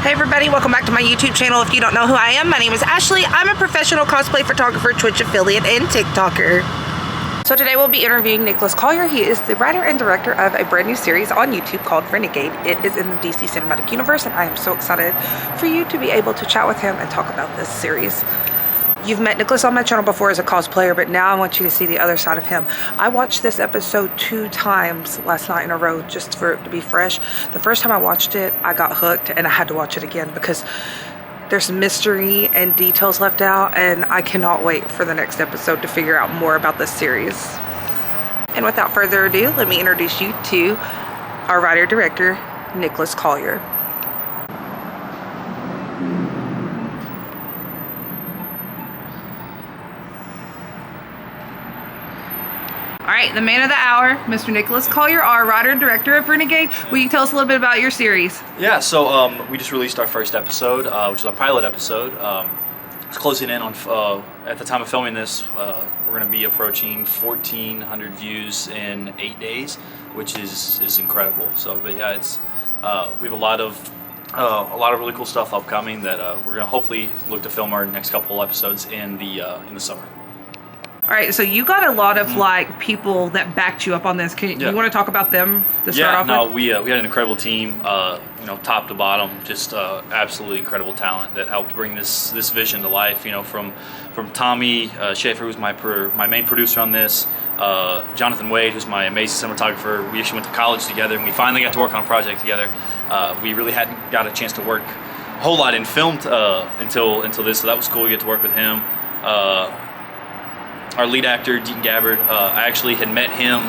Hey everybody, welcome back to my YouTube channel. If you don't know who I am, my name is Ashley. I'm a professional cosplay photographer, Twitch affiliate, and TikToker. So today we'll be interviewing Nicholas Collier. He is the writer and director of a brand new series on YouTube called Renegade. It is in the DC Cinematic Universe, and I am so excited for you to be able to chat with him and talk about this series. You've met Nicholas on my channel before as a cosplayer, but now I want you to see the other side of him. I watched this episode 2 times last night in a row just for it to be fresh. The first time I watched it, I got hooked and I had to watch it again because there's mystery and details left out, and I cannot wait for the next episode to figure out more about this series. And without further ado, let me introduce you to our writer-director, Nicholas Collier. All right, the man of the hour, Mr. Nicholas Collier, our writer and director of Renegade. Will you tell us a little bit about your series? Yeah, so we just released our first episode, which is our pilot episode. It's closing in on, at the time of filming this, we're going to be approaching 1,400 views in 8 days, which is incredible. So, but yeah, it's we have a lot of really cool stuff upcoming that we're going to hopefully look to film our next couple episodes in the summer. All right, so you got a lot of like people that backed you up on this. You want to talk about them to start off with? Yeah, we had an incredible team, you know, top to bottom, just absolutely incredible talent that helped bring this vision to life. You know, from Tommy Schaefer, who's my main producer on this, Jonathan Wade, who's my amazing cinematographer. We actually went to college together, and we finally got to work on a project together. We really hadn't got a chance to work a whole lot in film until this, so that was cool to get to work with him. Our lead actor, Deaton Gabbard, I actually had met him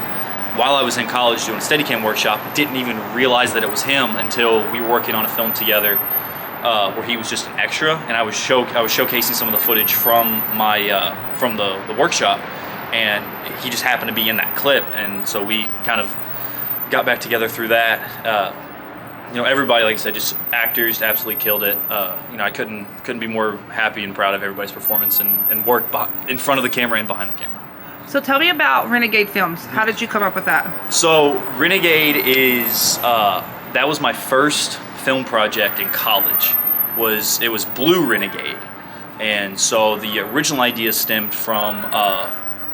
while I was in college doing a Steadicam workshop. Didn't even realize that it was him until we were working on a film together where he was just an extra, and I was showcasing some of the footage from from the workshop, and he just happened to be in that clip, and so we kind of got back together through that. You know, everybody, like I said, just actors absolutely killed it. You know, I couldn't be more happy and proud of everybody's performance and work in front of the camera and behind the camera. So tell me about Renegade Films. How did you come up with that? So Renegade is that was my first film project in college. It was Blue Renegade, and so the original idea stemmed from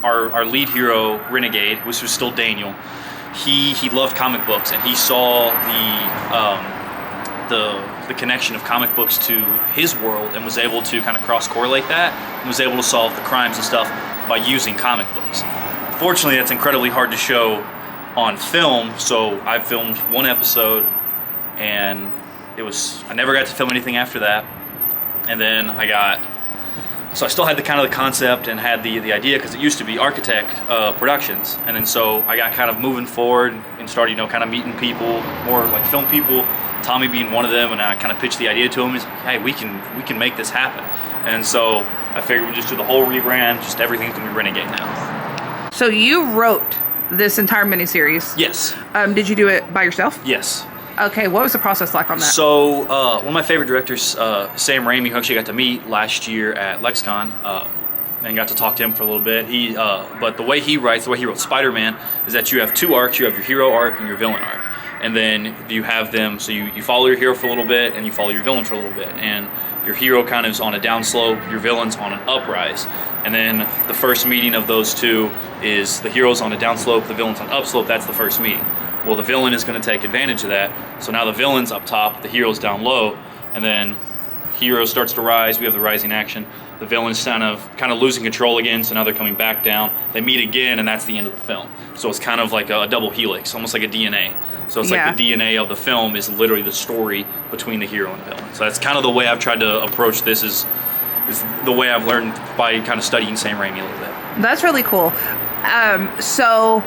our lead hero Renegade, which was still Daniel. He loved comic books, and he saw the connection of comic books to his world, and was able to kind of cross-correlate that, and was able to solve the crimes and stuff by using comic books. Unfortunately, that's incredibly hard to show on film, so I filmed one episode, and I never got to film anything after that. And then so I still had the concept and had the idea, because it used to be Architect Productions, and then so I got kind of moving forward and started, you know, kind of meeting people, more like film people, Tommy being one of them, and I kind of pitched the idea to him. He's like, hey, we can make this happen. And so I figured we just do the whole rebrand, just everything's gonna be Renegade now. So you wrote this entire miniseries? Yes. Did you do it by yourself? Yes. Okay, what was the process like on that? So one of my favorite directors, Sam Raimi, who actually got to meet last year at LexCon, and got to talk to him for a little bit. But the way he writes, the way he wrote Spider-Man, is that you have 2 arcs. You have your hero arc and your villain arc, and then you have them. So you follow your hero for a little bit, and you follow your villain for a little bit, and your hero kind of is on a downslope, your villain's on an uprise, and then the first meeting of those two is the hero's on a downslope, the villain's on an upslope. That's the first meeting. Well, the villain is going to take advantage of that. So now the villain's up top, the hero's down low, and then hero starts to rise. We have the rising action. The villain's kind of losing control again, so now they're coming back down. They meet again, and that's the end of the film. So it's kind of like a double helix, almost like a DNA. So it's like the DNA of the film is literally the story between the hero and villain. So that's kind of the way I've tried to approach this, is the way I've learned by kind of studying Sam Raimi a little bit. That's really cool. So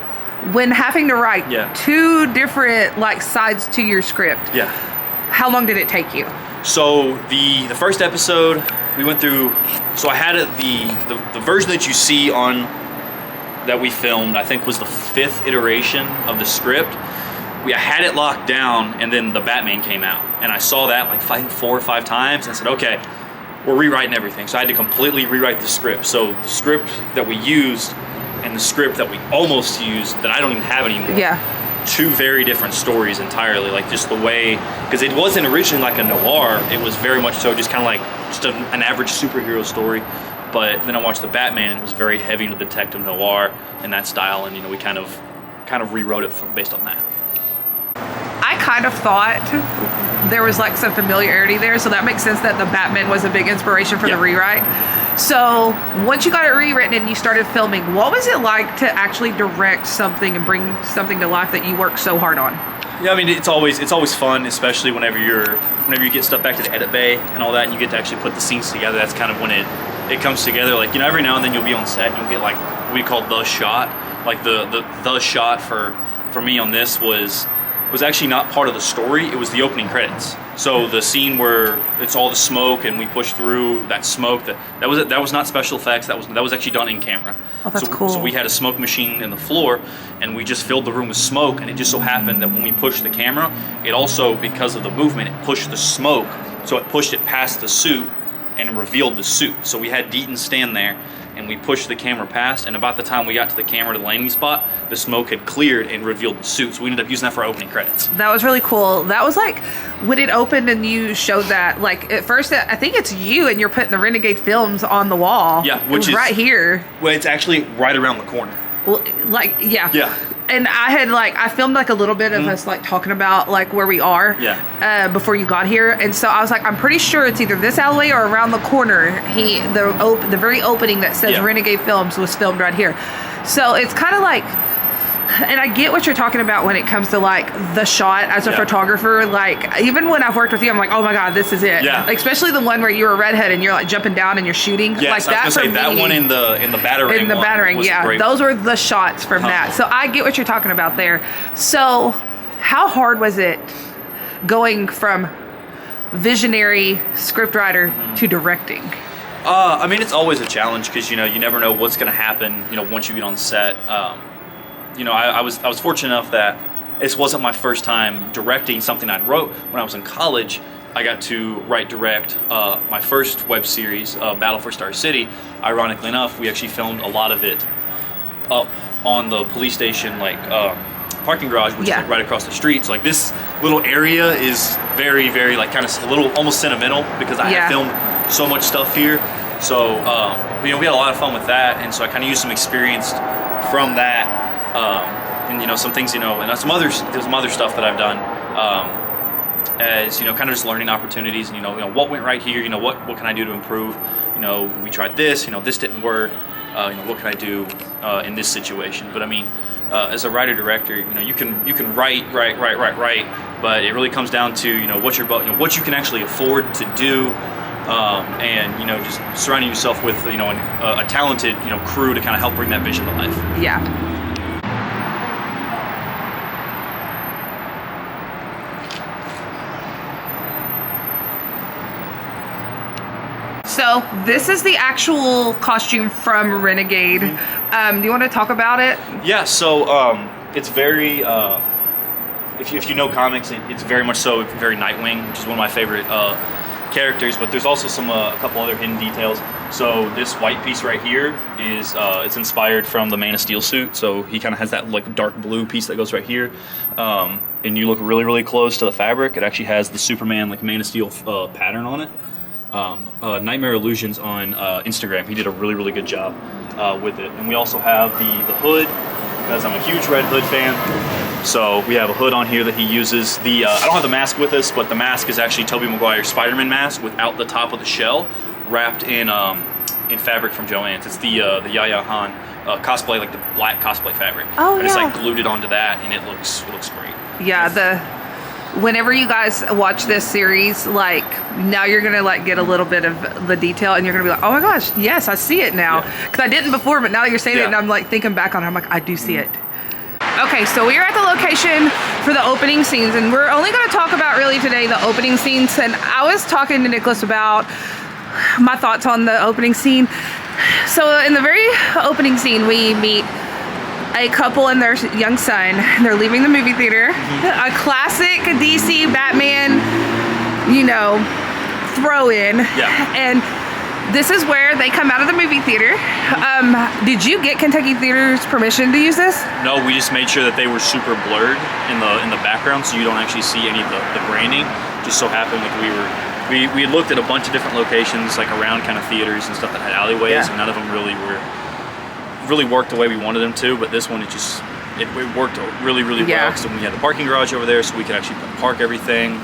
when having to write 2 different like sides to your script, how long did it take you? So the first episode we went through, so I had the version that you see that we filmed, I think was the 5th iteration of the script. I had it locked down, and then the Batman came out, and I saw that like 4 or 5 times, and I said, okay, we're rewriting everything. So I had to completely rewrite the script. So the script that we used and the script that we almost used, that I don't even have anymore, two very different stories entirely. Like just the way, because it wasn't originally like a noir. It was very much so just kind of like just an average superhero story. But then I watched the Batman, and it was very heavy into detective noir in that style, and we kind of rewrote it based on that. I kind of thought there was like some familiarity there, so that makes sense that the Batman was a big inspiration for the rewrite. So once you got it rewritten and you started filming, what was it like to actually direct something and bring something to life that you worked so hard on? Yeah, I mean it's always fun, especially whenever you get stuff back to the edit bay and all that, and you get to actually put the scenes together. That's kind of when it comes together. Like every now and then you'll be on set and you'll get like what we call the shot. Like the shot for me on this was actually not part of the story. It was the opening credits. So the scene where it's all the smoke and we push through that smoke, that was not special effects. That was actually done in camera. Oh, that's cool. So we had a smoke machine in the floor, and we just filled the room with smoke. And it just so happened that when we pushed the camera, it also, because of the movement, it pushed the smoke. So it pushed it past the suit and revealed the suit. So we had Deaton stand there, and we pushed the camera past, and about the time we got to the camera to the landing spot, the smoke had cleared and revealed the suit. So we ended up using that for our opening credits. That was really cool. That was like when it opened and you showed that, like at first I think it's you and you're putting the Renegade films on the wall. Yeah, which is right here. Well, it's actually right around the corner. Well, like, yeah. Yeah. And I filmed like a little bit of us like talking about like where we are before you got here. And so I was like, I'm pretty sure it's either this alleyway or around the corner. The very opening that says Renegade Films was filmed right here. So it's kind of like, and I get what you're talking about when it comes to like the shot as a photographer. Like even when I've worked with you, I'm like, oh my God, this is it. Yeah. Especially the one where you were redhead and you're like jumping down and you're shooting. Yes, like I was that gonna say that one in the battering. In the battering, yeah. Those were the shots from that. So I get what you're talking about there. So how hard was it going from visionary scriptwriter to directing? I mean, it's always a challenge because you never know what's going to happen. Once you get on set. I was fortunate enough that this wasn't my first time directing something I wrote. When I was in college, I got to direct my first web series, Battle for Star City. Ironically enough, we actually filmed a lot of it up on the police station, parking garage, which is right across the street. So like this little area is very, very kind of a little almost sentimental because I had filmed so much stuff here. So we had a lot of fun with that, and so I kind of used some experience from that. And some things, and there's some other stuff that I've done as kind of just learning opportunities. And what went right here. What can I do to improve? We tried this. This didn't work. What can I do in this situation? But I mean, as a writer director, you can write, but it really comes down to what what you can actually afford to do. And just surrounding yourself with a talented crew to kind of help bring that vision to life. Yeah. So this is the actual costume from Renegade. Do you want to talk about it? Yeah. So it's very. If you know comics, it's very much so very Nightwing, which is one of my favorite characters. But there's also a couple other hidden details. So this white piece right here is it's inspired from the Man of Steel suit. So he kind of has that dark blue piece that goes right here. And you look really, really close to the fabric. It actually has the Superman Man of Steel pattern on it. Nightmare Illusions on Instagram. He did a really, really good job with it. And we also have the hood, because I'm a huge Red Hood fan. So we have a hood on here that he uses. I don't have the mask with us, but the mask is actually Tobey Maguire's Spider-Man mask without the top of the shell, wrapped in fabric from Joann's. It's the Yaya Han cosplay, the black cosplay fabric. Oh, I just glued it onto that, and it looks great. Yeah, whenever you guys watch this series, now you're gonna get a little bit of the detail, and you're gonna be like, oh my gosh, yes, I see it now. Because I didn't before, but now that you're saying it, and I'm thinking back on it, I'm like, I do see it. Okay, so we are at the location for the opening scenes, and we're only gonna talk about really today the opening scenes. And I was talking to Nicholas about my thoughts on the opening scene. So in the very opening scene, we meet a couple and their young son. They're leaving the movie theater. A classic DC Batman, throw in. Yeah. And This is where they come out of the movie theater. Did you get Kentucky Theater's permission to use this? No, we just made sure that they were super blurred in the background, so you don't actually see any of the branding. Just so happened like we had looked at a bunch of different locations like around kind of theaters and stuff that had alleyways, and none of them really worked the way we wanted them to. But this one, it worked really well, because we had the parking garage over there, so we could actually park everything.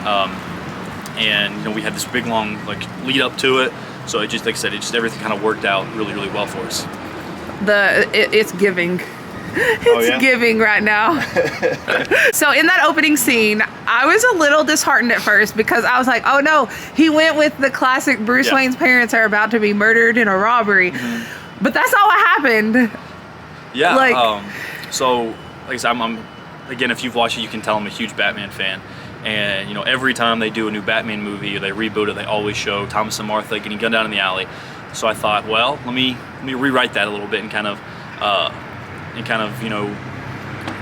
And you know, we had this big long like lead up to it, so it just, like I said, everything kind of worked out really well for us. It's giving. It's giving right now. So in that opening scene, I was a little disheartened at first because I was like, oh no, he went with the classic Bruce Wayne's parents are about to be murdered in a robbery. But that's not what happened. Yeah. Like, so like I said, I'm again, if you've watched it, you can tell I'm a huge Batman fan. And you know, every time they do a new Batman movie or they reboot it, they always show Thomas and Martha getting gunned down in the alley. So I thought, well, let me rewrite that a little bit and kind of you know,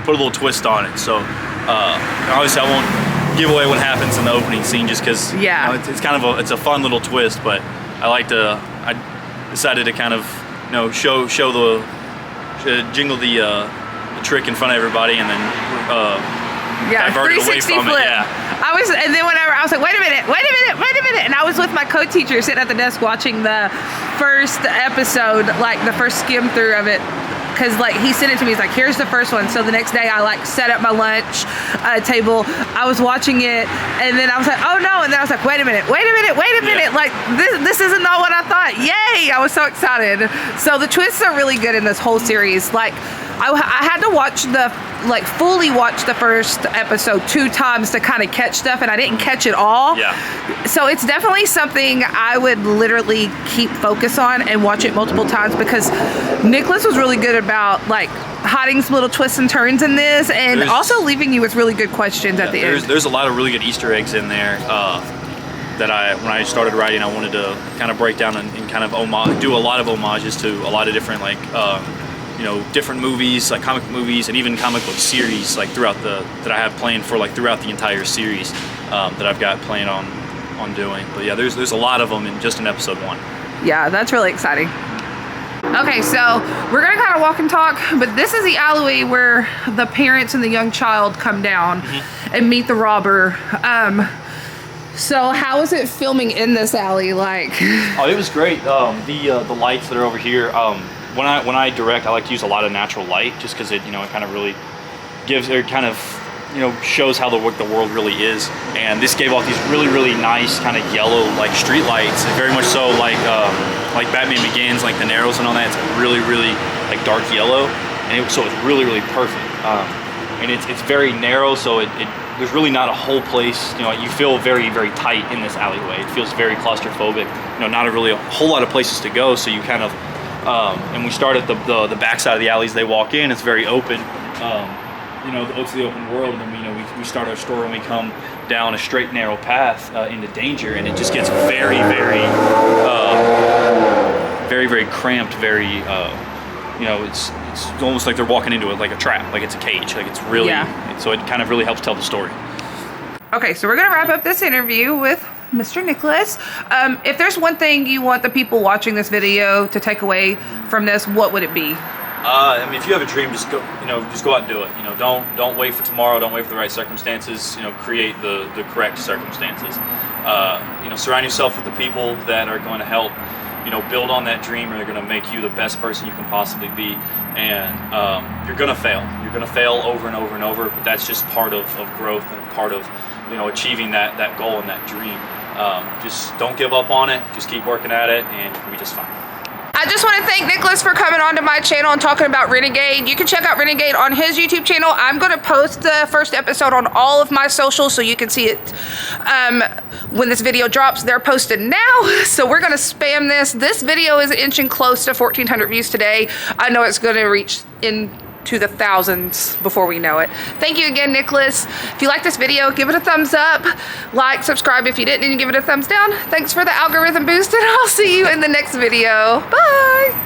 put a little twist on it. So obviously I won't give away what happens in the opening scene just because you know, it's kind of it's a fun little twist. But I decided to kind of, you know, show the jingle the trick in front of everybody and then divert it away from flip. it. Yeah. And then whenever I was like, wait a minute, and I was with my co-teacher sitting at the desk watching the first episode, like the first skim through of it, because like he sent it to me. He's like, here's the first one. So the next day I like set up my lunch table. I was watching it, and then I was like, oh no, and then I was like, wait a minute, like this isn't not what I thought. Yay! I was so excited. So the twists are really good in this whole series. Like I had to watch fully watch the first episode 2 times to kind of catch stuff, and I didn't catch it all. Yeah. So it's definitely something I would literally keep focus on and watch it multiple times, because Nicholas was really good about like hiding some little twists and turns in this, and also leaving you with really good questions at the end. There's a lot of really good Easter eggs in there that when I started writing, I wanted to kind of break down and kind of do a lot of homages to a lot of different like you know, different movies, like comic movies, and even comic book series, like that I have planned for like throughout the entire series that I've got planned on doing. But yeah, there's a lot of them in just in episode 1. Yeah, that's really exciting. Okay, so we're gonna kind of walk and talk, but this is the alleyway where the parents and the young child come down and meet the robber. So how was it filming in this alley? Like, oh, it was great. The lights that are over here. When I direct, I like to use a lot of natural light, just because it kind of really shows how the world really is. And this gave off these really nice kind of yellow like street lights, and very much so like Batman Begins, like the Narrows and all that. It's like really like dark yellow, and so it's really perfect. And it's very narrow, so there's really not a whole place. You know, you feel very tight in this alleyway. It feels very claustrophobic. You know, not a whole lot of places to go, so you kind of. And we start at the back side of the alleys. They walk in. It's very open. It's the open world. And then we start our story and we come down a straight narrow path into danger, and it just gets very cramped. It's almost like they're walking into it like a trap, like it's a cage. Like it's really. So it kind of really helps tell the story. Okay, so we're gonna wrap up this interview with Mr. Nicholas. If there's one thing you want the people watching this video to take away from this, what would it be? I mean, if you have a dream, just go out and do it. Don't wait for tomorrow. Don't wait for the right circumstances. Create the correct circumstances. Surround yourself with the people that are going to help, build on that dream, or they're going to make you the best person you can possibly be. And you're going to fail. You're going to fail over and over and over, but that's just part of growth and part of, achieving that goal and that dream. Just don't give up on it. Just keep working at it, and you'll be just fine. I just want to thank Nicholas for coming onto my channel and talking about Renegade. You can check out Renegade on his YouTube channel. I'm going to post the first episode on all of my socials so you can see it when this video drops. They're posted now, so we're going to spam this. This video is inching close to 1,400 views today. I know it's going to reach into the thousands before we know it. Thank you again, Nicholas. If you like this video, give it a thumbs up, like, subscribe if you didn't, and give it a thumbs down. Thanks for the algorithm boost, and I'll see you in the next video. Bye.